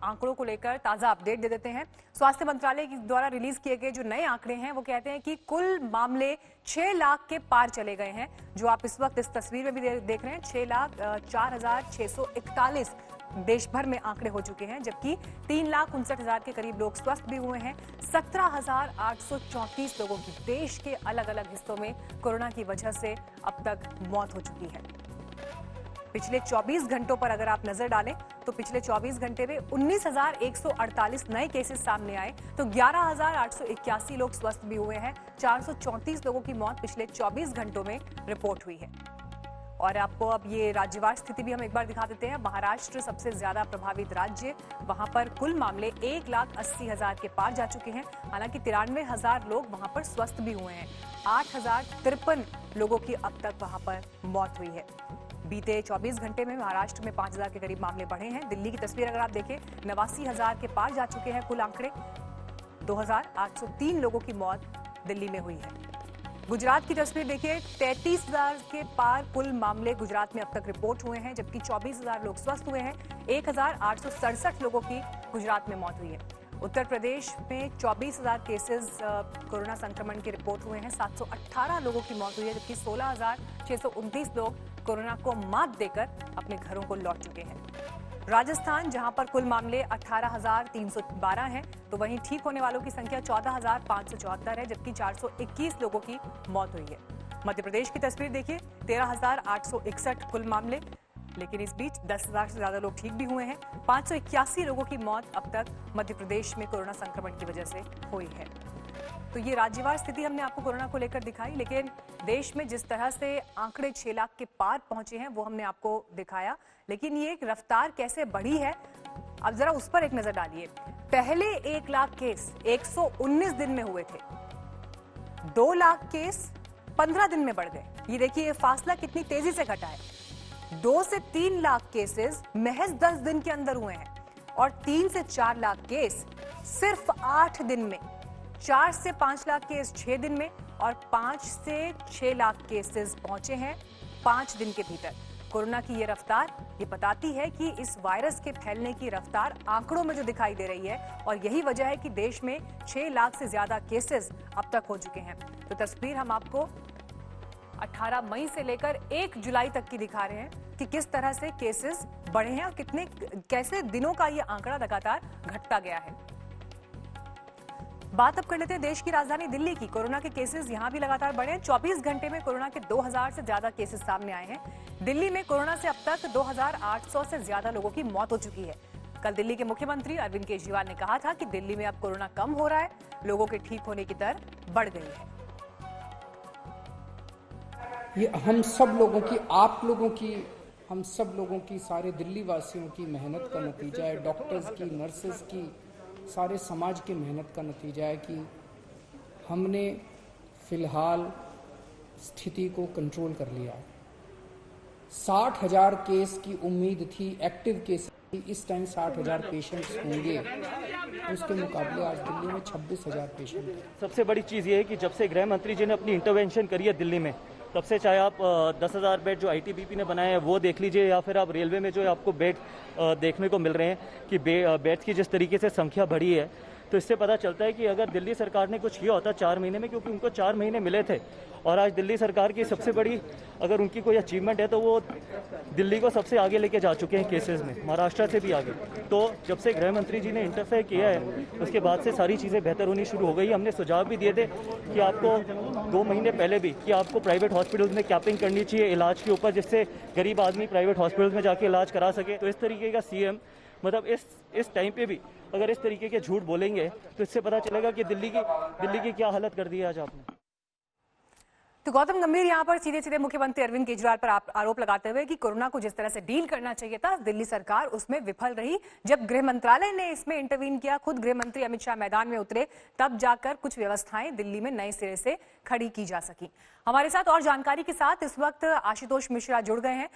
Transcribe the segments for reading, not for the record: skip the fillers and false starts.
आंकड़ों को लेकर ताजा अपडेट दे देते हैं। स्वास्थ्य मंत्रालय द्वारा रिलीज किए गए जो नए आंकड़े हैं वो कहते हैं कि कुल मामले 6 लाख के पार चले गए हैं। जो आप इस वक्त इस तस्वीर में भी देख रहे हैं, 6,04,641 देश भर में आंकड़े हो चुके हैं, जबकि 3,59,000 के करीब लोग स्वस्थ भी हुए हैं। 17,834 लोगों की देश के अलग अलग हिस्सों में कोरोना की वजह से अब तक मौत हो चुकी है। पिछले 24 घंटों पर अगर आप नजर डालें तो पिछले 24 घंटे में 19,148 नए केसेस सामने आए, तो 11,881 लोग स्वस्थ भी हुए हैं। 434 लोगों की मौत पिछले 24 घंटों में रिपोर्ट हुई है। और आपको अब ये राज्यवार स्थिति भी हम एक बार दिखा देते हैं। महाराष्ट्र सबसे ज्यादा प्रभावित राज्य, वहां पर कुल मामले 1,80,000 के पार जा चुके हैं। हालांकि 93,000 लोग वहां पर स्वस्थ भी हुए हैं। 8,053 लोगों की अब तक वहां पर मौत हुई है। बीते 24 घंटे में महाराष्ट्र में 5,000 के करीब मामले बढ़े हैं। दिल्ली की तस्वीर अगर आप देखें, 89,000 के पार जा चुके हैं कुल आंकड़े। 2,803 लोगों की मौत दिल्ली में हुई है। गुजरात की तस्वीर देखिए, 33,000 के पार कुल मामले गुजरात में अब तक रिपोर्ट हुए हैं, जबकि 24,000 लोग स्वस्थ हुए हैं। 1,867 लोगों की गुजरात में मौत हुई है। उत्तर प्रदेश में 24,000 केसेस कोरोना संक्रमण के रिपोर्ट हुए हैं। 718 लोगों की मौत हुई है, जबकि 16,629 लोग कोरोना को मात देकर अपने घरों को लौट चुके हैं। राजस्थान, जहां पर कुल मामले 18,312 हैं, तो वहीं ठीक होने वालों की संख्या 14,574 है, जबकि 421 लोगों की मौत हुई है। मध्य प्रदेश की तस्वीर देखिए, 13,861 कुल मामले, लेकिन इस बीच 10,000 से ज्यादा लोग ठीक भी हुए हैं। 581 लोगों की मौत अब तक मध्य प्रदेश में कोरोना संक्रमण की वजह से हुई है। तो ये राज्यवार स्थिति हमने आपको कोरोना को लेकर दिखाई, लेकिन देश में जिस तरह से आंकड़े 6 लाख के पार पहुंचे हैं वो हमने आपको दिखाया, लेकिन ये रफ्तार कैसे बढ़ी है अब जरा उस पर एक नजर डालिए। पहले 1 लाख केस 119 दिन में हुए थे, 2 लाख केस 15 दिन में बढ़ गए। ये देखिए, ये फासला कितनी तेजी से घटा है। 2 से 3 लाख केसेस महज 10 दिन के अंदर हुए हैं, और 3 से 4 लाख केस सिर्फ 8 दिन में। 4 से 5 लाख केस 6 दिन में, और 5 से 6 लाख केसेस पहुंचे हैं 5 दिन के भीतर। कोरोना की ये रफ्तार ये बताती है कि इस वायरस के फैलने की रफ्तार आंकड़ों में जो दिखाई दे रही है, और यही वजह है कि देश में 6 लाख से ज्यादा केसेस अब तक हो चुके हैं। तो तस्वीर हम आपको 18 मई से लेकर 1 जुलाई तक की दिखा रहे हैं कि किस तरह से केसेस बढ़े हैं और कैसे दिनों का ये आंकड़ा लगातार घटता गया है। बात अब कर लेते हैं देश की राजधानी दिल्ली की। कोरोना के केसेस यहां भी लगातार बढ़े हैं। 24 घंटे में कोरोना के 2,000 से ज्यादा केसेस सामने आए हैं। दिल्ली में कोरोना से अब तक 2,800 से ज्यादा लोगों की मौत हो चुकी है। कल दिल्ली के मुख्यमंत्री अरविंद केजरीवाल ने कहा था कि दिल्ली में अब कोरोना कम हो रहा है, लोगों के ठीक होने की दर बढ़ गई है। ये हम सब लोगों की, आप लोगों की, हम सब लोगों की, सारे दिल्ली वासियों की मेहनत का नतीजा है। डॉक्टर्स की, नर्सेस की, सारे समाज की मेहनत का नतीजा है कि हमने फिलहाल स्थिति को कंट्रोल कर लिया। 60,000 केस की उम्मीद थी, एक्टिव केस की। इस टाइम 60,000 पेशेंट्स होंगे, उसके मुकाबले आज दिल्ली में 26,000 पेशेंट हैं। सबसे बड़ी चीज़ ये है कि जब से गृह मंत्री जी ने अपनी इंटरवेंशन करी है दिल्ली में, तब से चाहे आप 10,000 बेड जो आईटीबीपी ने बनाए हैं वो देख लीजिए, या फिर आप रेलवे में जो है आपको बेड देखने को मिल रहे हैं कि बेड्स की जिस तरीके से संख्या बढ़ी है, तो इससे पता चलता है कि अगर दिल्ली सरकार ने कुछ किया होता 4 महीने में, क्योंकि उनको 4 महीने मिले थे, और आज दिल्ली सरकार की सबसे बड़ी अगर उनकी कोई अचीवमेंट है तो वो दिल्ली को सबसे आगे लेके जा चुके हैं केसेस में, महाराष्ट्र से भी आगे। तो जब से गृह मंत्री जी ने इंटरफेयर किया है उसके बाद से सारी चीज़ें बेहतर होनी शुरू हो गई। हमने सुझाव भी दिए थे कि आपको 2 महीने पहले भी कि आपको प्राइवेट हॉस्पिटल्स में कैपिंग करनी चाहिए इलाज के ऊपर, जिससे गरीब आदमी प्राइवेट हॉस्पिटल्स में जाके इलाज करा सके। तो इस तरीके का सीएम मतलब इस टाइम पे भी अगर इस तरीके के झूठ बोलेंगे तो इससे पता चलेगा कि दिल्ली की क्या हालत कर दी है आज आपने। तो गौतम गंभीर यहां पर सीधे सीधे मुख्यमंत्री अरविंद केजरीवाल पर आरोप लगाते हुए कि कोरोना को जिस तरह से डील करना चाहिए था दिल्ली सरकार उसमें विफल रही। जब गृह मंत्रालय ने इसमें इंटरवीन किया, खुद गृह मंत्री अमित शाह मैदान में उतरे, तब जाकर कुछ व्यवस्थाएं दिल्ली में नए सिरे से खड़ी की जा सकी। हमारे साथ और जानकारी के साथ इस वक्त आशुतोष मिश्रा जुड़ गए हैं।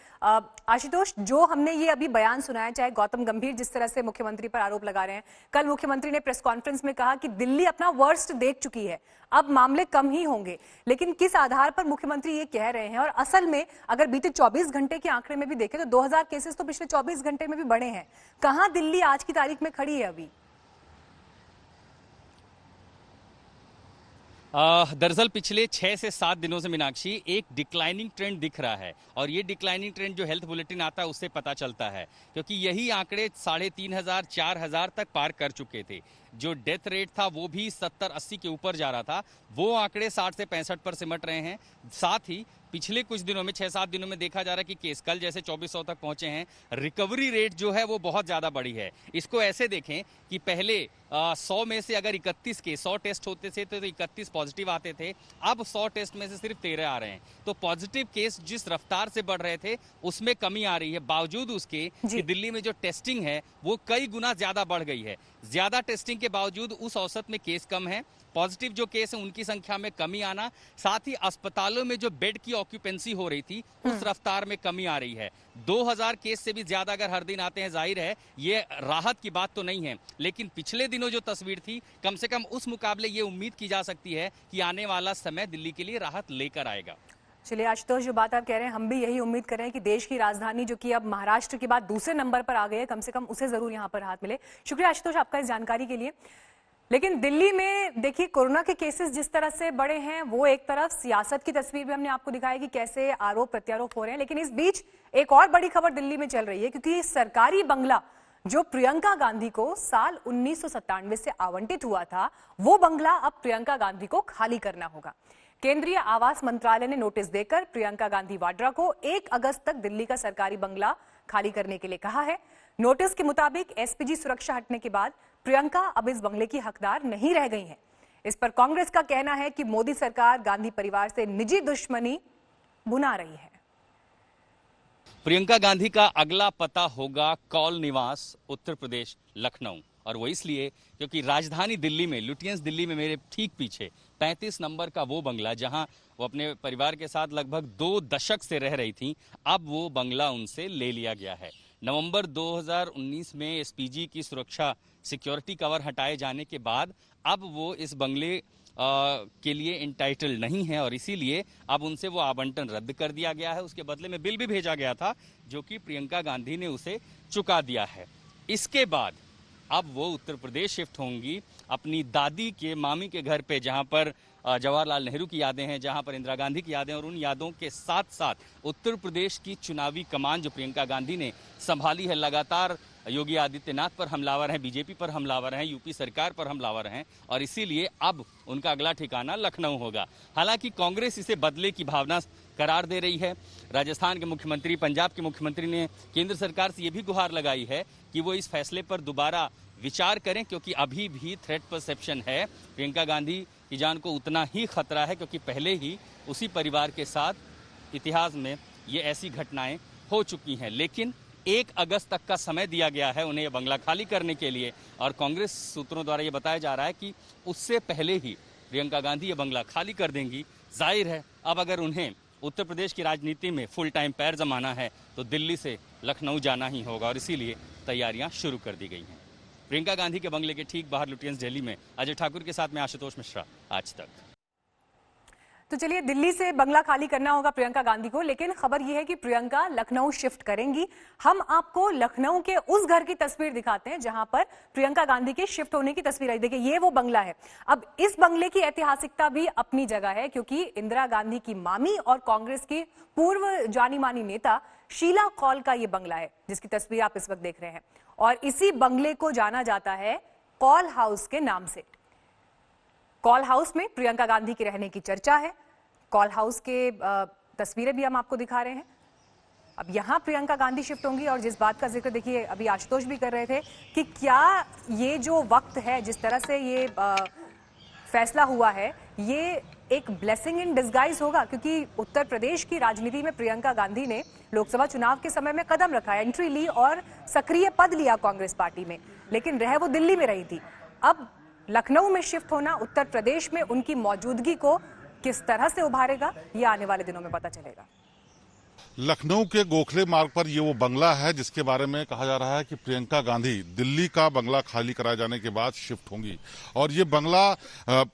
आशुतोष, जो हमने ये अभी बयान सुनाया, चाहे गौतम गंभीर जिस तरह से मुख्यमंत्री पर आरोप लगा रहे हैं, कल मुख्यमंत्री ने प्रेस कॉन्फ्रेंस में कहा कि दिल्ली अपना वर्स्ट देख चुकी है, अब मामले कम ही होंगे, लेकिन किस आधार पर मुख्यमंत्री ये कह रहे हैं? और असल में अगर बीते 24 घंटे के आंकड़े में भी देखें तो 2000 केसेस तो पिछले 24 घंटे में भी बढ़े हैं। कहां दिल्ली आज की तारीख में खड़ी है अभी? दरअसल पिछले 6 से 7 दिनों से मीनाक्षी एक डिक्लाइनिंग ट्रेंड दिख रहा है, और ये डिक्लाइनिंग ट्रेंड जो हेल्थ बुलेटिन आता है उससे पता चलता है, क्योंकि यही आंकड़े 3500 4000 तक पार कर चुके थे। जो डेथ रेट था वो भी 70-80 के ऊपर जा रहा था, वो आंकड़े 60 से 65 पर सिमट रहे हैं। साथ ही पिछले कुछ दिनों में 6-7 दिनों में देखा जा रहा है कि केस कल जैसे 2400 तक पहुंचे हैं। रिकवरी रेट जो है वो बहुत ज्यादा बढ़ी है। इसको ऐसे देखें कि पहले 100 में से अगर 31 के 100 टेस्ट होते थे तो 31 पॉजिटिव आते थे, अब 100 टेस्ट में से सिर्फ 13 आ रहे हैं। तो पॉजिटिव केस जिस रफ्तार से बढ़ रहे थे उसमें कमी आ रही है, बावजूद उसके कि दिल्ली में जो टेस्टिंग है वो कई गुना ज्यादा बढ़ गई है। ज्यादा टेस्टिंग के बावजूद उस औसत में केस कम है, पॉजिटिव जो केस है उनकी संख्या में कमी आना, साथ ही अस्पतालों में जो बेड की ऑक्यूपेंसी हो रही थी उस रफ्तार में कमी आ रही है। 2000 केस से भी ज्यादा अगर हर दिन आते हैं, जाहिर है ये राहत की बात तो नहीं है, लेकिन पिछले दिनों जो तस्वीर थी कम से कम उस मुकाबले ये उम्मीद की जा सकती है कि आने वाला समय दिल्ली के लिए राहत लेकर आएगा। चलिए आशुतोष, जो बात आप कह रहे हैं हम भी यही उम्मीद कर रहे हैं कि देश की राजधानी जो कि अब महाराष्ट्र के बाद दूसरे नंबर पर आ गई है, कम से कम उसे जरूर यहाँ पर राहत मिले। शुक्रिया आशुतोष आपका इस जानकारी के लिए। लेकिन दिल्ली में देखिए कोरोना के केसेस जिस तरह से बढ़े हैं, वो एक तरफ सियासत की तस्वीर भी हमने आपको दिखाई कि कैसे आरोप प्रत्यारोप हो रहे हैं, लेकिन इस बीच एक और बड़ी खबर दिल्ली में चल रही है, क्योंकि सरकारी बंगला जो प्रियंका गांधी को साल 1997 से आवंटित हुआ था, वो बंगला अब प्रियंका गांधी को खाली करना होगा। केंद्रीय आवास मंत्रालय ने नोटिस देकर प्रियंका गांधी वाड्रा को 1 अगस्त तक दिल्ली का सरकारी बंगला खाली करने के लिए कहा है। नोटिस के मुताबिक एसपीजी सुरक्षा हटने के बाद प्रियंका अब इस बंगले की हकदार नहीं रह गई हैं। इस पर कांग्रेस का कहना है कि मोदी सरकार गांधी परिवार से निजी दुश्मनी बुना रही है। प्रियंका गांधी का अगला पता होगा कौल निवास, उत्तर प्रदेश, लखनऊ, और वो इसलिए क्योंकि राजधानी दिल्ली में, लुटियंस दिल्ली में मेरे ठीक पीछे 35 नंबर का वो बंगला जहां वो अपने परिवार के साथ लगभग 2 दशक से रह रही थी, अब वो बंगला उनसे ले लिया गया है। नवंबर 2019 में एसपीजी की सुरक्षा सिक्योरिटी कवर हटाए जाने के बाद अब वो इस बंगले के लिए इंटाइटल्ड नहीं है, और इसीलिए अब उनसे वो आवंटन रद्द कर दिया गया है। उसके बदले में बिल भी भेजा गया था जो कि प्रियंका गांधी ने उसे चुका दिया है। इसके बाद अब वो उत्तर प्रदेश शिफ्ट होंगी अपनी दादी के, मामी के घर पे, जहां पर जवाहरलाल नेहरू की यादें हैं, जहां पर इंदिरा गांधी की यादें, और उन यादों के साथ साथ उत्तर प्रदेश की चुनावी कमान जो प्रियंका गांधी ने संभाली है, लगातार योगी आदित्यनाथ पर हमलावर हैं, बीजेपी पर हमलावर हैं, यूपी सरकार पर हमलावर हैं, और इसीलिए अब उनका अगला ठिकाना लखनऊ होगा। हालांकि कांग्रेस इसे बदले की भावना करार दे रही है। राजस्थान के मुख्यमंत्री, पंजाब के मुख्यमंत्री ने केंद्र सरकार से यह भी गुहार लगाई है कि वो इस फैसले पर दोबारा विचार करें, क्योंकि अभी भी थ्रेट परसेप्शन है। प्रियंका गांधी की जान को उतना ही खतरा है, क्योंकि पहले ही उसी परिवार के साथ इतिहास में ये ऐसी घटनाएं हो चुकी हैं। लेकिन 1 अगस्त तक का समय दिया गया है उन्हें यह बंगला खाली करने के लिए, और कांग्रेस सूत्रों द्वारा यह बताया जा रहा है कि उससे पहले ही प्रियंका गांधी ये बंगला खाली कर देंगी। जाहिर है अब अगर उन्हें उत्तर प्रदेश की राजनीति में फुल टाइम पैर जमाना है तो दिल्ली से लखनऊ जाना ही होगा, और इसीलिए तैयारियां शुरू कर दी गई हैं। प्रियंका गांधी के बंगले के ठीक बाहर लुटियंस दिल्ली में अजय ठाकुर के साथ में आशुतोष मिश्रा, आज तक। तो चलिए, दिल्ली से बंगला खाली करना होगा प्रियंका गांधी को, लेकिन खबर यह है कि प्रियंका लखनऊ शिफ्ट करेंगी। हम आपको लखनऊ के उस घर की तस्वीर दिखाते हैं जहां पर प्रियंका गांधी के शिफ्ट होने की तस्वीर आई। देखिए, ये वो बंगला है। अब इस बंगले की ऐतिहासिकता भी अपनी जगह है, क्योंकि इंदिरा गांधी की मामी और कांग्रेस की पूर्व जानी मानी नेता शीला कौल का ये बंगला है, जिसकी तस्वीर आप इस वक्त देख रहे हैं, और इसी बंगले को जाना जाता है कौल हाउस के नाम से। कौल हाउस में प्रियंका गांधी के रहने की चर्चा है। कौल हाउस के तस्वीरें भी हम आपको दिखा रहे हैं। अब यहां प्रियंका गांधी शिफ्ट होंगी, और जिस बात का जिक्र देखिए अभी आशुतोष भी कर रहे थे कि क्या ये जो वक्त है, जिस तरह से ये फैसला हुआ है, ये एक ब्लेसिंग इन डिस्गाइज होगा, क्योंकि उत्तर प्रदेश की राजनीति में प्रियंका गांधी ने लोकसभा चुनाव के समय में कदम रखा, एंट्री ली और सक्रिय पद लिया कांग्रेस पार्टी में, लेकिन रह वो दिल्ली में रही थी। अब लखनऊ में शिफ्ट होना उत्तर प्रदेश में उनकी मौजूदगी को किस तरह से उभारेगा, ये आने वाले दिनों में पता चलेगा। लखनऊ के गोखले मार्ग पर ये वो बंगला है जिसके बारे में कहा जा रहा है कि प्रियंका गांधी दिल्ली का बंगला खाली कराए जाने के बाद शिफ्ट होंगी। और ये बंगला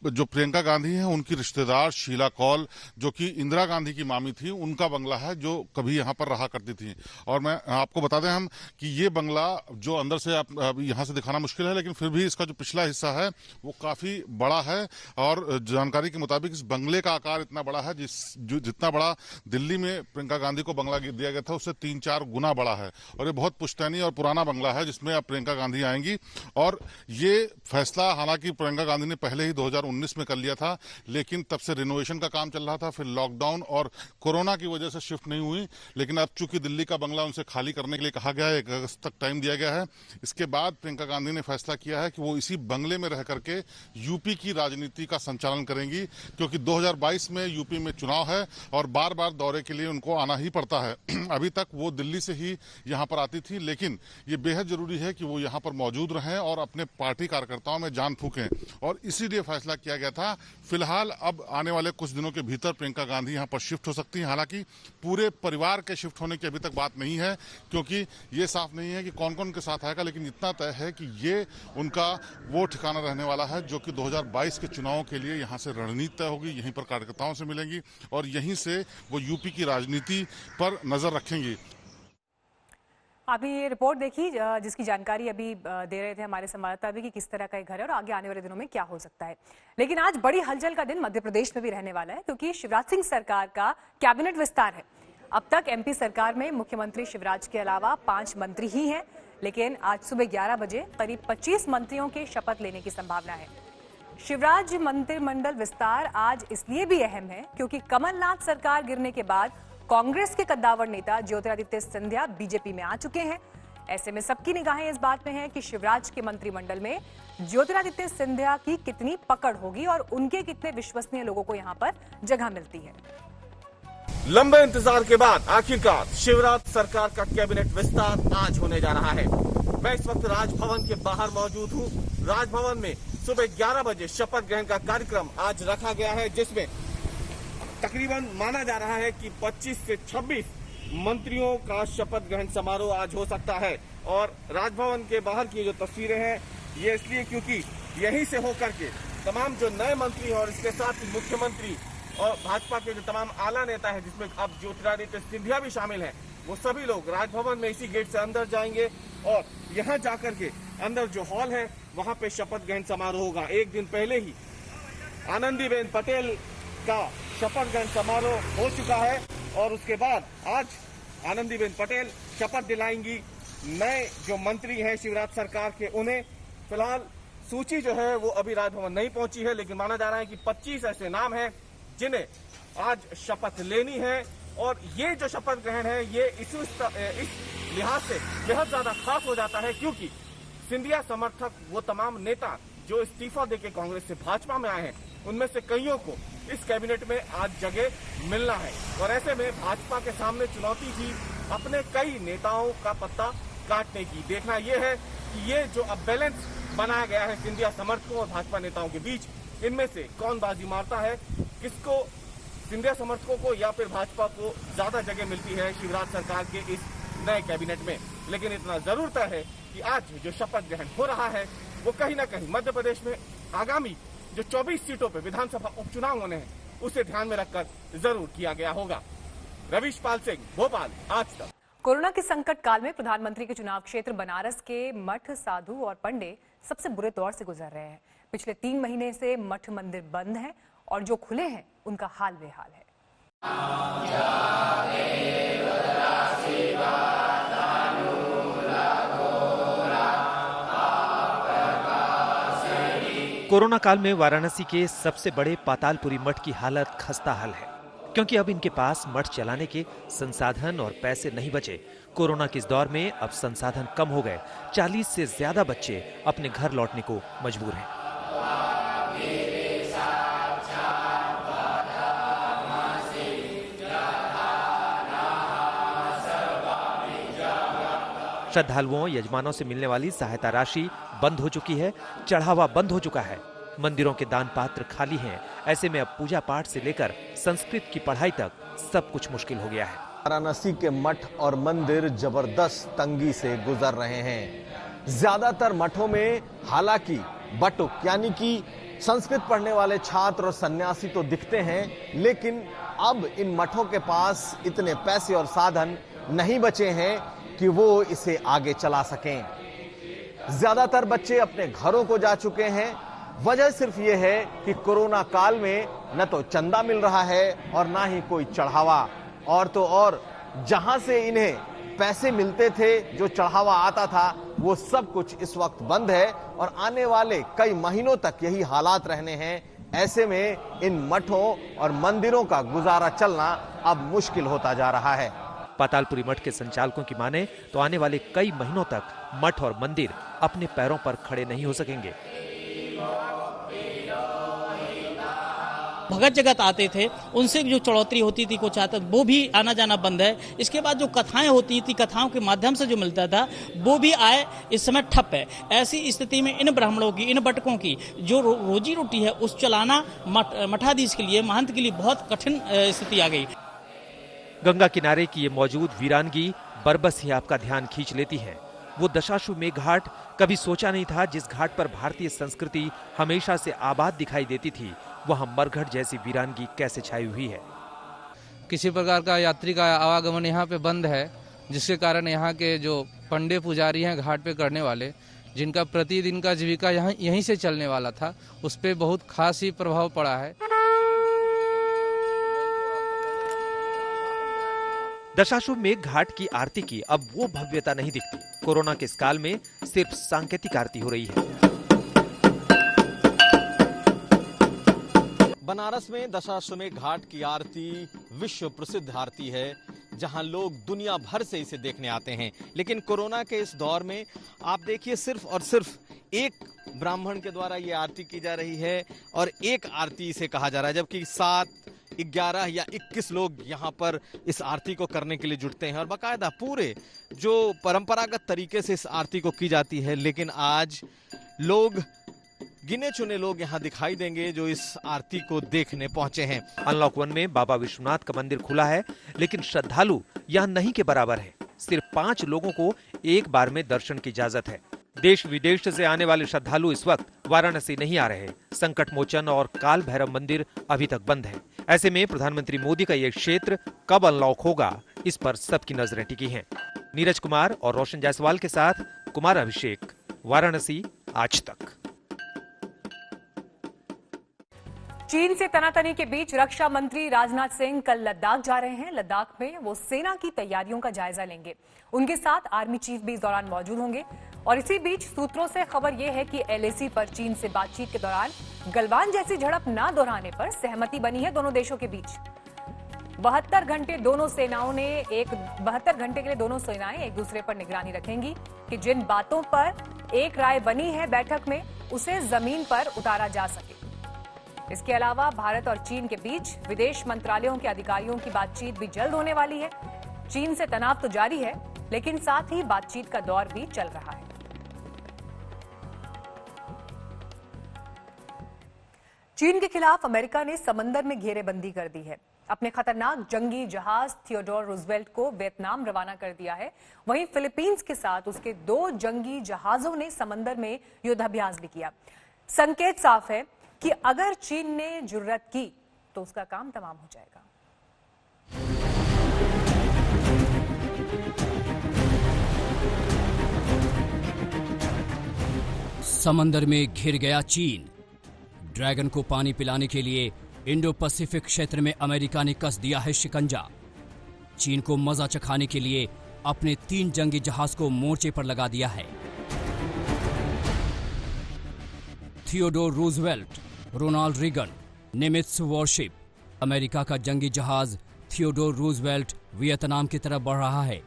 जो प्रियंका गांधी हैं उनकी रिश्तेदार शीला कौल, जो कि इंदिरा गांधी की मामी थी, उनका बंगला है, जो कभी यहाँ पर रहा करती थी। और मैं आपको बता दें हम कि ये बंगला जो अंदर से आप यहाँ से दिखाना मुश्किल है, लेकिन फिर भी इसका जो पिछला हिस्सा है वो काफी बड़ा है। और जानकारी के मुताबिक इस बंगले का आकार इतना बड़ा है जितना बड़ा दिल्ली में प्रियंका गांधी को बंगला दिया गया था उससे 3-4 गुना बड़ा है। और ये बहुत पुश्तैनी और पुराना बंगला है जिसमें अब प्रियंका गांधी आएंगी। और ये फैसला हालांकि प्रियंका गांधी ने पहले ही 2019 में कर लिया था, लेकिन तब से रिनोवेशन का काम चल रहा था, फिर लॉकडाउन और कोरोना की वजह से शिफ्ट नहीं हुई। लेकिन अब चूंकि दिल्ली का बंगला उनसे खाली करने के लिए कहा गया है, 1 अगस्त तक टाइम दिया गया है, इसके बाद प्रियंका गांधी ने फैसला किया है कि वो इसी बंगले में रह करके यूपी की राजनीति का संचालन करेंगी, क्योंकि 2022 में यूपी में चुनाव है और बार बार दौरे के लिए उनको आना ही पड़ता है। अभी तक वो दिल्ली से ही यहाँ पर आती थी, लेकिन ये बेहद जरूरी है कि वो यहाँ पर मौजूद रहें और अपने पार्टी कार्यकर्ताओं में जान फूकें, और इसीलिए फैसला किया गया था। फिलहाल अब आने वाले कुछ दिनों के भीतर प्रियंका गांधी यहाँ पर शिफ्ट हो सकती हैं। हालांकि पूरे परिवार के शिफ्ट होने की अभी तक बात नहीं है, क्योंकि ये साफ नहीं है कि कौन कौन के साथ आएगा, लेकिन इतना तय है कि ये उनका वो ठिकाना रहने वाला है जो कि 2022 के चुनावों के लिए यहाँ से रणनीति तय होगी, यहीं पर कार्यकर्ताओं से मिलेंगी और यहीं से वो यूपी की राजनीति पर नजर रखेंगी। आपने ये रिपोर्ट देखी जिसकी जानकारी अभी दे रहे थे हमारे संवाददाता भी कि किस तरह का एक घर है और आगे आने वाले दिनों में क्या हो सकता है। लेकिन आज बड़ी हलचल का दिन मध्य प्रदेश में भी रहने वाला है, क्योंकि शिवराज सिंह सरकार का कैबिनेट विस्तार है। अब तक एमपी सरकार में मुख्यमंत्री शिवराज के अलावा 5 मंत्री ही हैं, लेकिन आज सुबह 11 बजे करीब 25 मंत्रियों के शपथ लेने की संभावना है। शिवराज मंत्रिमंडल विस्तार आज इसलिए भी अहम है क्योंकि कमलनाथ सरकार गिरने के बाद कांग्रेस के कद्दावर नेता ज्योतिरादित्य सिंधिया बीजेपी में आ चुके हैं। ऐसे में सबकी निगाहें इस बात में हैं कि शिवराज के मंत्रिमंडल में ज्योतिरादित्य सिंधिया की कितनी पकड़ होगी और उनके कितने विश्वसनीय लोगों को यहां पर जगह मिलती है। लंबे इंतजार के बाद आखिरकार शिवराज सरकार का कैबिनेट विस्तार आज होने जा रहा है। मैं इस वक्त राजभवन के बाहर मौजूद हूँ। राजभवन में सुबह 11 बजे शपथ ग्रहण का कार्यक्रम आज रखा गया है, जिसमें तकरीबन माना जा रहा है कि 25 से 26 मंत्रियों का शपथ ग्रहण समारोह आज हो सकता है। और राजभवन के बाहर की जो तस्वीरें हैं ये इसलिए क्योंकि यहीं से होकर के तमाम जो नए मंत्री और इसके साथ ही मुख्यमंत्री और भाजपा के जो तमाम आला नेता हैं, जिसमें अब ज्योतिरादित्य सिंधिया भी शामिल हैं, वो सभी लोग राजभवन में इसी गेट से अंदर जाएंगे और यहाँ जाकर के अंदर जो हॉल है वहाँ पे शपथ ग्रहण समारोह होगा। एक दिन पहले ही आनंदीबेन पटेल का शपथ ग्रहण समारोह हो चुका है और उसके बाद आज आनंदीबेन पटेल शपथ दिलाएंगी नए जो मंत्री हैं शिवराज सरकार के उन्हें। फिलहाल सूची जो है वो अभी राजभवन नहीं पहुंची है, लेकिन माना जा रहा है कि 25 ऐसे नाम हैं जिन्हें आज शपथ लेनी है। और ये जो शपथ ग्रहण है ये इस लिहाज से बेहद ज्यादा खास हो जाता है क्योंकि सिंधिया समर्थक वो तमाम नेता जो इस्तीफा देके कांग्रेस से भाजपा में आए हैं, उनमें से कईयों को इस कैबिनेट में आज जगह मिलना है। और ऐसे में भाजपा के सामने चुनौती थी अपने कई नेताओं का पत्ता काटने की। देखना यह है कि ये जो अब बैलेंस बनाया गया है सिंधिया समर्थकों और भाजपा नेताओं के बीच, इनमें से कौन बाजी मारता है, किसको सिंधिया समर्थकों को या फिर भाजपा को ज्यादा जगह मिलती है शिवराज सरकार के इस नए कैबिनेट में। लेकिन इतना जरूर तय है कि आज जो शपथ ग्रहण हो रहा है वो कहीं ना कहीं मध्य प्रदेश में आगामी जो 24 सीटों पर विधानसभा उपचुनाव होने हैं उसे ध्यान में रखकर जरूर किया गया होगा। रवीश पाल सिंह, भोपाल, आज तक। कोरोना के संकट काल में प्रधानमंत्री के चुनाव क्षेत्र बनारस के मठ, साधु और पंडे सबसे बुरे दौर से गुजर रहे हैं। पिछले 3 महीने से मठ मंदिर बंद हैं और जो खुले हैं उनका हाल बेहाल है। कोरोना काल में वाराणसी के सबसे बड़े पातालपुरी मठ की हालत खस्ताहाल है, क्योंकि अब इनके पास मठ चलाने के संसाधन और पैसे नहीं बचे। कोरोना के इस दौर में अब संसाधन कम हो गए। 40 से ज्यादा बच्चे अपने घर लौटने को मजबूर हैं। श्रद्धालुओं, यजमानों से मिलने वाली सहायता राशि बंद हो चुकी है, चढ़ावा बंद हो चुका है। मंदिरों के दान पात्र खाली हैं। ऐसे में अब पूजा पाठ से लेकर संस्कृत की पढ़ाई तक सब कुछ मुश्किल हो गया है। वाराणसी के मठ और मंदिर जबरदस्त तंगी से गुजर रहे हैं। ज्यादातर मठों में हालांकि बटुक यानी कि संस्कृत पढ़ने वाले छात्र और सन्यासी तो दिखते हैं, लेकिन अब इन मठों के पास इतने पैसे और साधन नहीं बचे हैं कि वो इसे आगे चला सकें। ज्यादातर बच्चे अपने घरों को जा चुके हैं। वजह सिर्फ ये है कि कोरोना काल में न तो चंदा मिल रहा है और ना ही कोई चढ़ावा, और तो और जहां से इन्हें पैसे मिलते थे, जो चढ़ावा आता था, वो सब कुछ इस वक्त बंद है और आने वाले कई महीनों तक यही हालात रहने हैं। ऐसे में इन मठों और मंदिरों का गुजारा चलना अब मुश्किल होता जा रहा है। पातालपुरी मठ के संचालकों की माने तो आने वाले कई महीनों तक मठ और मंदिर अपने पैरों पर खड़े नहीं हो सकेंगे। भगत जगत आते थे, उनसे जो चढ़ोतरी होती थी, कुछ आता, वो भी आना जाना बंद है। इसके बाद जो कथाएं होती थी, कथाओं के माध्यम से जो मिलता था, वो भी आए इस समय ठप है। ऐसी स्थिति में इन ब्राह्मणों की, इन बटकों की जो रोजी रोटी है, उस चलाना मठाधीश के लिए, महंत के लिए बहुत कठिन स्थिति आ गई। गंगा किनारे की ये मौजूद वीरानगी बरबस ही आपका ध्यान खींच लेती है। वो दशाश्वमेध घाट, कभी सोचा नहीं था जिस घाट पर भारतीय संस्कृति हमेशा से आबाद दिखाई देती थी, वहां मरघट जैसी वीरानगी कैसे छाई हुई है। किसी प्रकार का यात्री का आवागमन यहाँ पे बंद है, जिसके कारण यहाँ के जो पंडे पुजारी हैं घाट पे करने वाले, जिनका प्रतिदिन का जीविका यहाँ यहीं से चलने वाला था, उस पे बहुत खास ही प्रभाव पड़ा है। दशाश्वमेध घाट की आरती की अब वो भव्यता नहीं दिखती। कोरोना के इस काल में सिर्फ सांकेतिक आरती हो रही है। बनारस में दशाश्वमेध घाट की आरती विश्व प्रसिद्ध आरती है, जहां लोग दुनिया भर से इसे देखने आते हैं। लेकिन कोरोना के इस दौर में आप देखिए, सिर्फ और सिर्फ एक ब्राह्मण के द्वारा ये आरती की जा रही है और एक आरती इसे कहा जा रहा है, जबकि 7, 11 या 21 लोग यहाँ पर इस आरती को करने के लिए जुटते हैं और बाकायदा पूरे जो परंपरागत तरीके से इस आरती को की जाती है। लेकिन आज लोग, गिने चुने लोग यहाँ दिखाई देंगे जो इस आरती को देखने पहुंचे हैं। अनलॉक 1 में बाबा विश्वनाथ का मंदिर खुला है, लेकिन श्रद्धालु यहाँ नहीं के बराबर है। सिर्फ 5 लोगों को एक बार में दर्शन की इजाजत है। देश विदेश से आने वाले श्रद्धालु इस वक्त वाराणसी नहीं आ रहे। संकट मोचन और काल भैरव मंदिर अभी तक बंद है। ऐसे में प्रधानमंत्री मोदी का यह क्षेत्र कब अनलॉक होगा, इस पर सबकी नजरें टिकी हैं। नीरज कुमार और रोशन जायसवाल के साथ कुमार अभिषेक, वाराणसी, आज तक। चीन से तनातनी के बीच रक्षा मंत्री राजनाथ सिंह कल लद्दाख जा रहे हैं। लद्दाख में वो सेना की तैयारियों का जायजा लेंगे। उनके साथ आर्मी चीफ भी इस दौरान मौजूद होंगे। और इसी बीच सूत्रों से खबर यह है कि LAC पर चीन से बातचीत के दौरान गलवान जैसी झड़प न दोहराने पर सहमति बनी है दोनों देशों के बीच। 72 घंटे के लिए दोनों सेनाएं एक दूसरे पर निगरानी रखेंगी कि जिन बातों पर एक राय बनी है बैठक में, उसे जमीन पर उतारा जा सके। इसके अलावा भारत और चीन के बीच विदेश मंत्रालयों के अधिकारियों की बातचीत भी जल्द होने वाली है। चीन से तनाव तो जारी है, लेकिन साथ ही बातचीत का दौर भी चल रहा है। चीन के खिलाफ अमेरिका ने समंदर में घेरेबंदी कर दी है। अपने खतरनाक जंगी जहाज थियोडोर रूजवेल्ट को वियतनाम रवाना कर दिया है। वहीं फिलीपींस के साथ उसके 2 जंगी जहाजों ने समंदर में युद्धाभ्यास भी किया। संकेत साफ है कि अगर चीन ने जुर्रत की तो उसका काम तमाम हो जाएगा। समंदर में घिर गया चीन। ड्रैगन को पानी पिलाने के लिए इंडो पैसिफिक क्षेत्र में अमेरिका ने कस दिया है शिकंजा। चीन को मजा चखाने के लिए अपने 3 जंगी जहाज को मोर्चे पर लगा दिया है। Theodore Roosevelt, Ronald Reagan, Nimitz warship. America का जंगी जहाज थियोडोर रूजवेल्ट वियतनाम की तरफ बढ़ रहा है।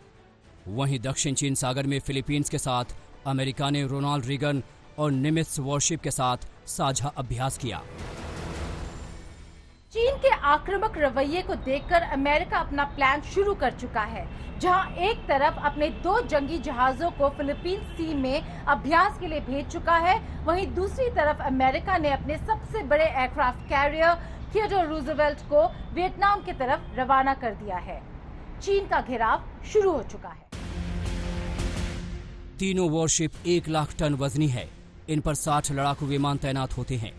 वहीं दक्षिण चीन सागर में फिलीपींस के साथ अमेरिका ने रोनाल्ड रीगन और निमित्ज वॉरशिप के साथ साझा अभ्यास किया। चीन के आक्रामक रवैये को देखकर अमेरिका अपना प्लान शुरू कर चुका है, जहां एक तरफ अपने 2 जंगी जहाजों को फिलीपींस सी में अभ्यास के लिए भेज चुका है, वहीं दूसरी तरफ अमेरिका ने अपने सबसे बड़े एयरक्राफ्ट कैरियर थियोडोर रूजवेल्ट को वियतनाम की तरफ रवाना कर दिया है। चीन का घेराव शुरू हो चुका है। तीनों वॉरशिप 1 लाख टन वजनी है। इन पर 60 लड़ाकू विमान तैनात होते हैं।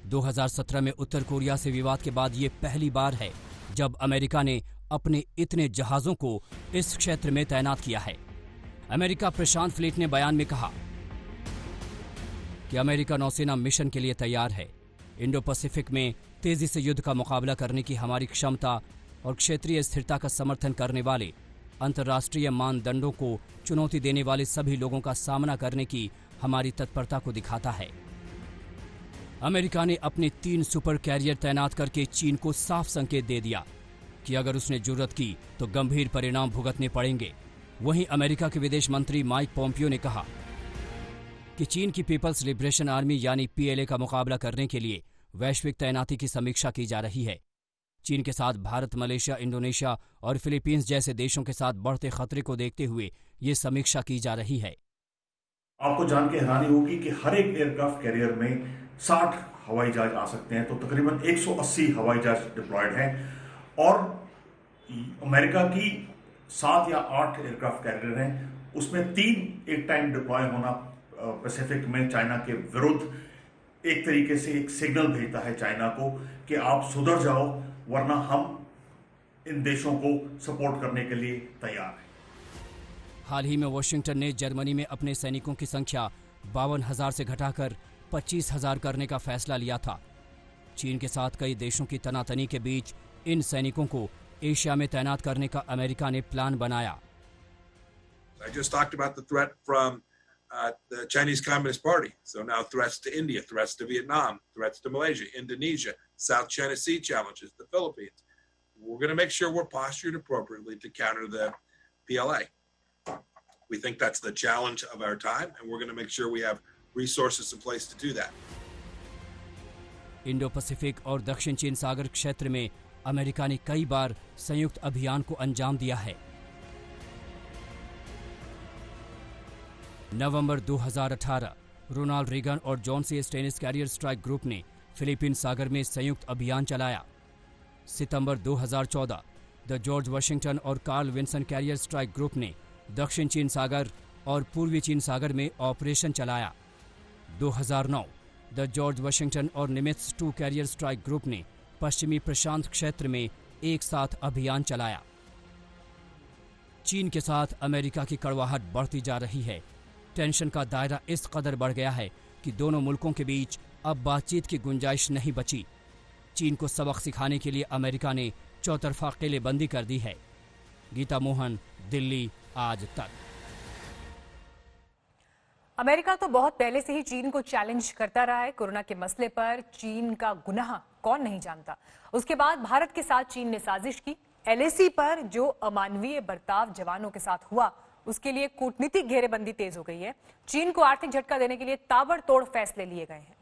2017 में उत्तर कोरिया से विवाद के बाद ये पहली बार है जब अमेरिका ने अपने इतने जहाजों को इस क्षेत्र में तैनात किया है। अमेरिका प्रशांत फ्लीट ने बयान में कहा कि अमेरिका नौसेना मिशन के लिए तैयार है। इंडो पैसिफिक में तेजी से युद्ध का मुकाबला करने की हमारी क्षमता और क्षेत्रीय स्थिरता का समर्थन करने वाले अंतर्राष्ट्रीय मानदंडों को चुनौती देने वाले सभी लोगों का सामना करने की हमारी तत्परता को दिखाता है। अमेरिका ने अपने 3 सुपर कैरियर तैनात करके चीन को साफ संकेत दे दिया कि अगर उसने जुर्रत की तो गंभीर परिणाम भुगतने पड़ेंगे। वहीं अमेरिका के विदेश मंत्री माइक पोम्पियो ने कहा कि चीन की पीपल्स लिबरेशन आर्मी यानी पीएलए का मुकाबला करने के लिए वैश्विक तैनाती की समीक्षा की जा रही है। चीन के साथ भारत, मलेशिया, इंडोनेशिया और फिलीपींस जैसे देशों के साथ बढ़ते खतरे को देखते हुए ये समीक्षा की जा रही है। आपको जान के हैरानी होगी कि हर एक एयरक्राफ्ट कैरियर में 60 हवाई जहाज आ सकते हैं, तो तकरीबन 180 हवाई जहाज डिप्लॉयड हैं और अमेरिका की 7 या 8 एयरक्राफ्ट कैरियर हैं, उसमें 3 एक टाइम डिप्लॉय होना पैसिफिक में चाइना के विरुद्ध एक तरीके से एक सिग्नल भेजता है चाइना को कि आप सुधर जाओ, वरना हम इन देशों को सपोर्ट करने के लिए तैयार हैं। हाल ही में वॉशिंगटन ने जर्मनी में अपने सैनिकों की संख्या 52,000 से घटाकर 25,000 करने का फैसला लिया था। चीन के साथ कई देशों की तनातनी के बीच इन सैनिकों को एशिया में तैनात करने का अमेरिका ने प्लान बनाया। I just talked about the threat from the Chinese Communist Party. So now threats to India, threats to Vietnam, threats to Malaysia, Indonesia, South China Sea challenges, the Philippines. We're going to make sure we're postured appropriately to counter the PLA. We think that's the challenge of our time, and we're going to make sure we have resources in place to do that. Indo Pacific और दक्षिण चीन सागर क्षेत्र में America ने कई बार संयुक्त अभियान को अंजाम दिया है। नवंबर 2018 रोनाल्ड रीगन और John C Stennis carrier strike group ने फिलीपीन सागर में संयुक्त अभियान चलाया। सितंबर 2014 द जॉर्ज वाशिंगटन और Carl Vinson carrier strike group ने दक्षिण चीन सागर और पूर्वी चीन सागर में ऑपरेशन चलाया। 2009 द जॉर्ज वाशिंगटन और निमित्ज 2 कैरियर स्ट्राइक ग्रुप ने पश्चिमी प्रशांत क्षेत्र में एक साथ अभियान चलाया। चीन के साथ अमेरिका की कड़वाहट बढ़ती जा रही है। टेंशन का दायरा इस कदर बढ़ गया है कि दोनों मुल्कों के बीच अब बातचीत की गुंजाइश नहीं बची। चीन को सबक सिखाने के लिए अमेरिका ने चौतरफा किलेबंदी कर दी है। गीता मोहन, दिल्ली, आज तक। अमेरिका तो बहुत पहले से ही चीन को चैलेंज करता रहा है। कोरोना के मसले पर चीन का गुनाह कौन नहीं जानता। उसके बाद भारत के साथ चीन ने साजिश की। एलएसी पर जो अमानवीय बर्ताव जवानों के साथ हुआ, उसके लिए कूटनीतिक घेरेबंदी तेज हो गई है। चीन को आर्थिक झटका देने के लिए ताबड़तोड़ फैसले लिए गए हैं।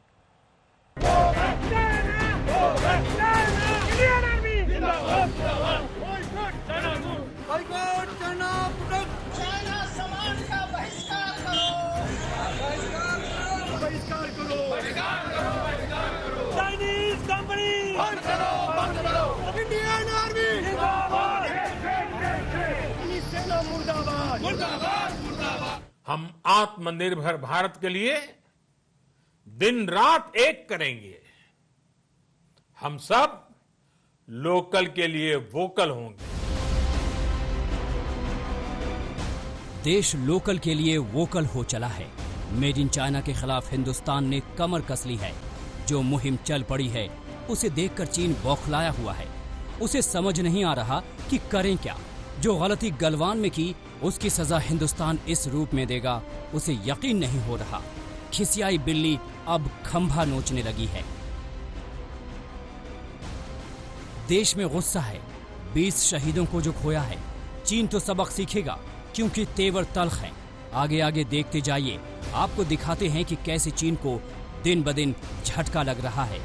हम आत्मनिर्भर भारत के लिए दिन रात एक करेंगे। हम सब लोकल के लिए वोकल होंगे। देश लोकल के लिए वोकल हो चला है। मेड इन चाइना के खिलाफ हिंदुस्तान ने कमर कस ली है। जो मुहिम चल पड़ी है उसे देखकर चीन बौखलाया हुआ है। उसे समझ नहीं आ रहा कि करें क्या। जो गलती गलवान में की उसकी सजा हिंदुस्तान इस रूप में देगा, उसे यकीन नहीं हो रहा। खिसियाई बिल्ली अब खंभा नोचने लगी है। देश में गुस्सा है। 20 शहीदों को जो खोया है। चीन तो सबक सीखेगा क्योंकि तेवर तल्ख है। आगे आगे देखते जाइए, आपको दिखाते हैं कि कैसे चीन को दिन ब दिन झटका लग रहा है।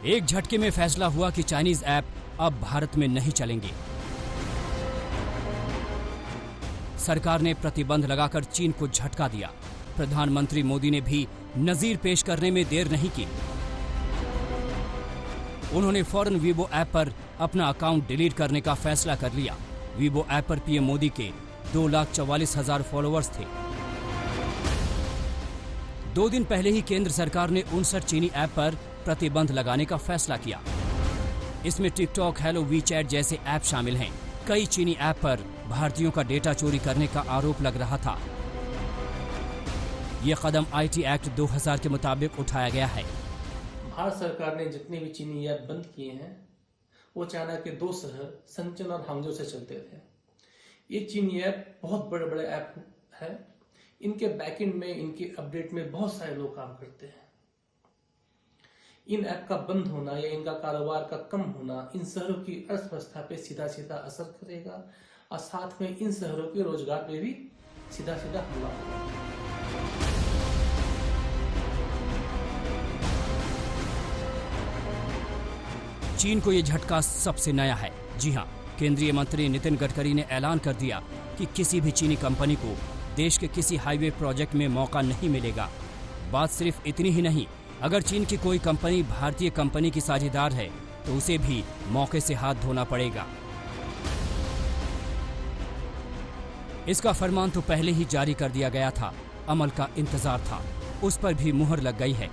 एक झटके में फैसला हुआ कि चाइनीज ऐप अब भारत में नहीं चलेंगे। सरकार ने प्रतिबंध लगाकर चीन को झटका दिया। प्रधानमंत्री मोदी ने भी नजीर पेश करने में देर नहीं की। उन्होंने फौरन वीवो ऐप पर अपना अकाउंट डिलीट करने का फैसला कर लिया। वीवो ऐप पर पीएम मोदी के 2,44,000 फॉलोअर्स थे। 2 दिन पहले ही केंद्र सरकार ने 59 चीनी ऐप पर प्रतिबंध लगाने का फैसला किया। इसमें टिकटॉक, हेलो, वीचैट जैसे ऐप शामिल हैं। कई चीनी ऐप पर भारतीयों का डेटा चोरी करने का आरोप लग रहा था। यह कदम आईटी एक्ट 2000 के मुताबिक उठाया गया है। भारत सरकार ने जितने भी चीनी ऐप बंद किए हैं वो चाइना के 2 शहर शंचन और हांगजो से चलते थे। ये चीनी ऐप बहुत बड़े बड़े ऐप है। इनके बैकएंड में, इनके अपडेट में बहुत सारे लोग काम करते हैं। इन ऐप का बंद होना या इनका कारोबार का कम होना इन शहरों की अर्थव्यवस्था पे सीधा सीधा असर करेगा और साथ में इन शहरों के रोजगार पे भी सीधा सीधा हमला होगा। चीन को यह झटका सबसे नया है। जी हां, केंद्रीय मंत्री नितिन गडकरी ने ऐलान कर दिया कि किसी भी चीनी कंपनी को देश के किसी हाईवे प्रोजेक्ट में मौका नहीं मिलेगा। बात सिर्फ इतनी ही नहीं, अगर चीन की कोई कंपनी भारतीय कंपनी की साझेदार है तो उसे भी मौके से हाथ धोना पड़ेगा। इसका फरमान तो पहले ही जारी कर दिया गया था, अमल का इंतजार था, उस पर भी मुहर लग गई है।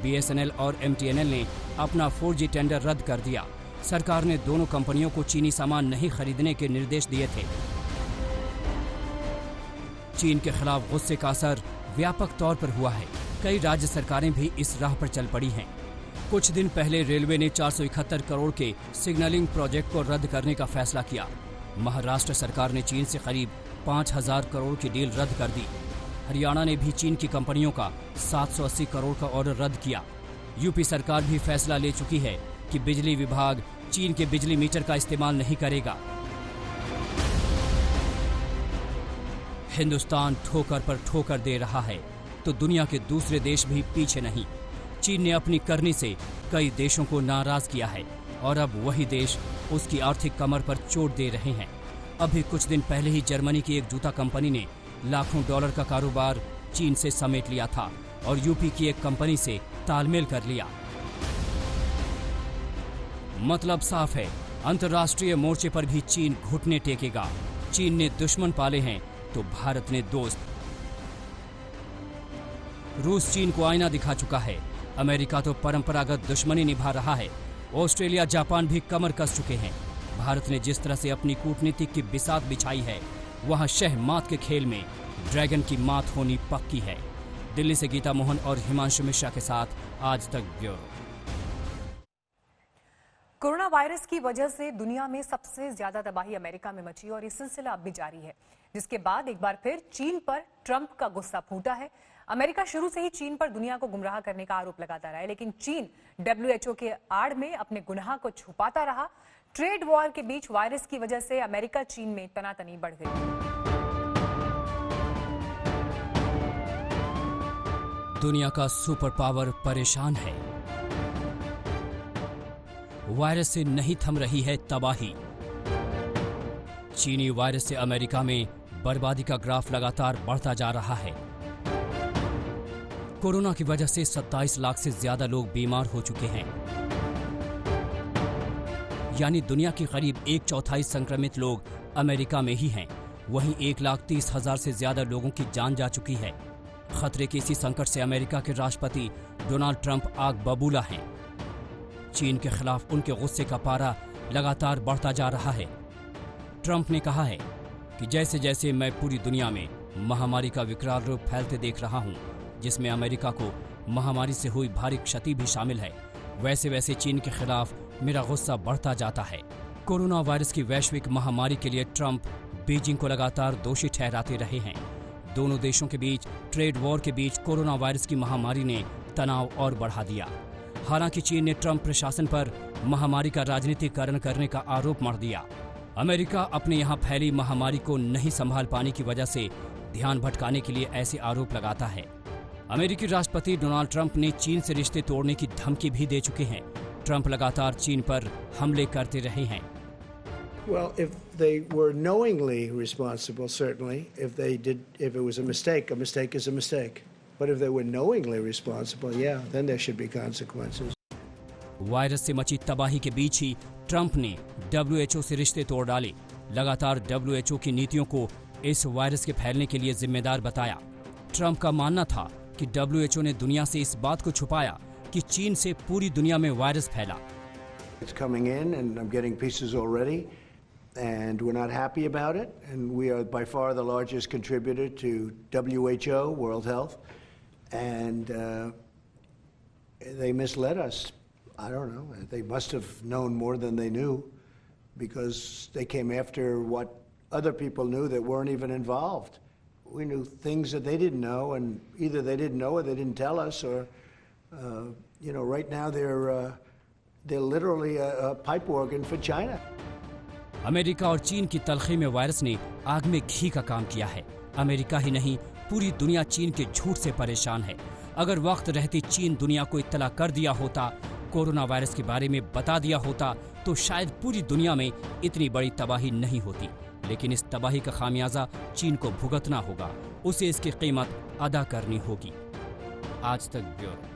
बीएसएनएल और एमटीएनएल ने अपना 4G टेंडर रद्द कर दिया। सरकार ने दोनों कंपनियों को चीनी सामान नहीं खरीदने के निर्देश दिए थे। चीन के खिलाफ गुस्से का असर व्यापक तौर पर हुआ है। कई राज्य सरकारें भी इस राह पर चल पड़ी हैं। कुछ दिन पहले रेलवे ने 471 करोड़ के सिग्नलिंग प्रोजेक्ट को रद्द करने का फैसला किया। महाराष्ट्र सरकार ने चीन से करीब 5,000 करोड़ की डील रद्द कर दी। हरियाणा ने भी चीन की कंपनियों का 780 करोड़ का ऑर्डर रद्द किया। यूपी सरकार भी फैसला ले चुकी है कि बिजली विभाग चीन के बिजली मीटर का इस्तेमाल नहीं करेगा। हिंदुस्तान ठोकर पर ठोकर दे रहा है तो दुनिया के दूसरे देश भी पीछे नहीं। चीन ने अपनी करनी से कई देशों को नाराज किया है और अब वही देश उसकी आर्थिक कमर पर चोट दे रहे हैं। अभी कुछ दिन पहले ही जर्मनी की एक जूता कंपनी ने लाखों डॉलर का कारोबार चीन से समेट लिया था और यूपी की एक कंपनी से तालमेल कर लिया। मतलब साफ है, अंतर्राष्ट्रीय मोर्चे पर भी चीन घुटने टेकेगा। चीन ने दुश्मन पाले हैं तो भारत ने दोस्त। रूस चीन को आईना दिखा चुका है। अमेरिका तो परंपरागत दुश्मनी निभा रहा है। ऑस्ट्रेलिया, जापान भी कमर कस चुके हैं। भारत ने जिस तरह से अपनी कूटनीति की बिसात बिछाई है, वहां शह मात के खेल में ड्रैगन की मात होनी पक्की है। दिल्ली से गीता मोहन और हिमांशु मिश्रा के साथ आज तक ब्यूरो। कोरोना वायरस की वजह से दुनिया में सबसे ज्यादा तबाही अमेरिका में मची और ये सिलसिला अब भी जारी है, जिसके बाद एक बार फिर चीन पर ट्रंप का गुस्सा फूटा है। अमेरिका शुरू से ही चीन पर दुनिया को गुमराह करने का आरोप लगाता रहा है, लेकिन चीन WHO के आड़ में अपने गुनाह को छुपाता रहा। ट्रेड वॉर के बीच वायरस की वजह से अमेरिका चीन में तनातनी बढ़ गई। दुनिया का सुपर पावर परेशान है। वायरस से नहीं थम रही है तबाही। चीनी वायरस से अमेरिका में बर्बादी का ग्राफ लगातार बढ़ता जा रहा है। कोरोना की वजह से 27 लाख से ज्यादा लोग बीमार हो चुके हैं, यानी दुनिया के करीब 1/4 संक्रमित लोग अमेरिका में ही हैं। वहीं 1,30,000 से ज्यादा लोगों की जान जा चुकी है। खतरे के इसी संकट से अमेरिका के राष्ट्रपति डोनाल्ड ट्रंप आग बबूला हैं। चीन के खिलाफ उनके गुस्से का पारा लगातार बढ़ता जा रहा है। ट्रंप ने कहा है कि जैसे जैसे मैं पूरी दुनिया में महामारी का विकराल रूप फैलते देख रहा हूं, जिसमें अमेरिका को महामारी से हुई भारी क्षति भी शामिल है, वैसे वैसे चीन के खिलाफ मेरा गुस्सा बढ़ता जाता है। कोरोना वायरस की वैश्विक महामारी के लिए ट्रंप बीजिंग को लगातार दोषी ठहराते रहे हैं। दोनों देशों के बीच ट्रेड वॉर के बीच कोरोना वायरस की महामारी ने तनाव और बढ़ा दिया। हालांकि चीन ने ट्रंप प्रशासन पर महामारी का राजनीतिकरण करने का आरोप मढ़ दिया। अमेरिका अपने यहाँ फैली महामारी को नहीं संभाल पाने की वजह से ध्यान भटकाने के लिए ऐसे आरोप लगाता है। अमेरिकी राष्ट्रपति डोनाल्ड ट्रंप ने चीन से रिश्ते तोड़ने की धमकी भी दे चुके हैं। ट्रंप लगातार चीन पर हमले करते रहे हैं। Well, if they were knowingly responsible, certainly. If it was a mistake is a mistake. But if they were knowingly responsible, yeah, then there should be consequences. Virus से मची तबाही के बीच ही ट्रंप ने WHO से रिश्ते तोड़ डाले। लगातार WHO की नीतियों को इस वायरस के फैलने के लिए जिम्मेदार बताया। ट्रंप का मानना था कि WHO ने दुनिया से इस बात को छुपाया कि चीन से पूरी दुनिया में वायरस फैला। It's coming in and I'm getting pieces already and we're not happy about it and we are by far the largest contributor to WHO, World Health, and they misled us. I don't know. They must have known more than they knew because they came after what other people knew that weren't even involved. We knew things that they didn't know, and either they didn't know or they didn't tell us, or right now they're literally a pipe organ for China. America और चीन की तलखी में virus ने आग में घी का काम किया है। अमेरिका ही नहीं, पूरी दुनिया चीन के झूठ से परेशान है। अगर वक्त रहते चीन दुनिया को इत्तला कर दिया होता, कोरोना वायरस के बारे में बता दिया होता, तो शायद पूरी दुनिया में इतनी बड़ी तबाही नहीं होती। लेकिन इस तबाही का खामियाजा चीन को भुगतना होगा, उसे इसकी कीमत अदा करनी होगी। आज तक ब्यूरो।